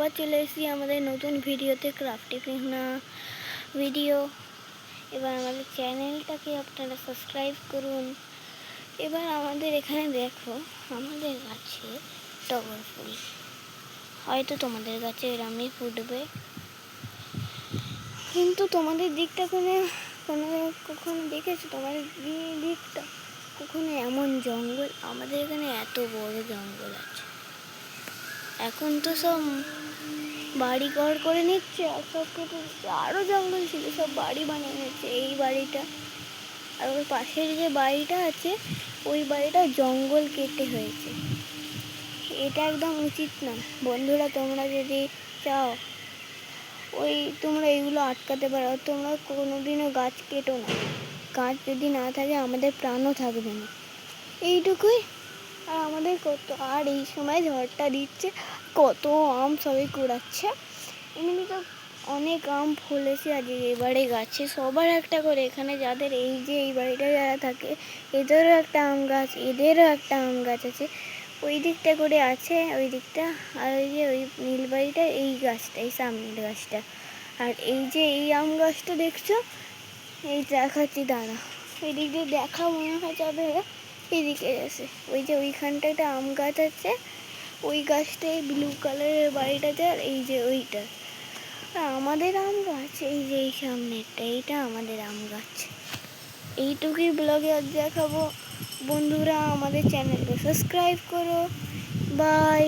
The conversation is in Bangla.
আবার চলে এসেছি আমাদের নতুন ভিডিওতে, ক্রাফটি কৃষ্ণা ভিডিও। এবার আমাদের চ্যানেলটাকে আপনারা সাবস্ক্রাইব করুন। এবার আমাদের এখানে দেখো, আমাদের গাছে টগর ফুল, হয়তো তোমাদের গাছে এরমই ফুটবে, কিন্তু তোমাদের দিকটা কখনো দেখেছো? তোমাদের দিকটা কখনো এমন জঙ্গল? আমাদের এখানে এত বড় জঙ্গল আছে। এখন তো সব বাড়ি ঘর করে নিচ্ছে আর সব কেটে দিচ্ছে। আরও জঙ্গল ছিল, সব বাড়ি বানিয়ে নিচ্ছে। এই বাড়িটা আর ওর পাশের যে বাড়িটা আছে, ওই বাড়িটা জঙ্গল কেটে হয়েছে। এটা একদম উচিত না। বন্ধুরা, তোমরা যদি চাও তোমরা এইগুলো আটকাতে পারো। তোমরা কোনোদিনও গাছ কেটো না। গাছ যদি না থাকে আমাদের প্রাণও থাকবে না। এইটুকুই। আর আমাদের আর এই সময় ঝড়টা দিচ্ছে, কত আম সবাই কুড়াচ্ছে। এমনি তো অনেক আম ফলেছে আজ এবারে গাছে, সবার একটা করে। এখানে যাদের এই বাড়িটা যারা থাকে, এদেরও একটা আম গাছ, এদেরও একটা আম গাছ আছে। ওই দিকটা করে আছে, ওই দিকটা। আর ওই নীল বাড়িটা, এই গাছটা, এই সামনের গাছটা। আর এই আম গাছটা দেখছো, এই দেখাচ্ছি, দাঁড়া। এই দিক দিয়ে দেখা মনে হয় যাবে, এদিকে আছে। ওইখানটা একটা আম গাছ আছে, ওই গাছটাই ব্লু কালারের বাড়িটাতে। আর ওইটা আমাদের আম গাছ, এই সামনেরটা, এইটা আমাদের আম গাছ। এইটুকুই ব্লগে আজ দেখাবো। বন্ধুরা, আমাদের চ্যানেলকে সাবস্ক্রাইব করো। বাই।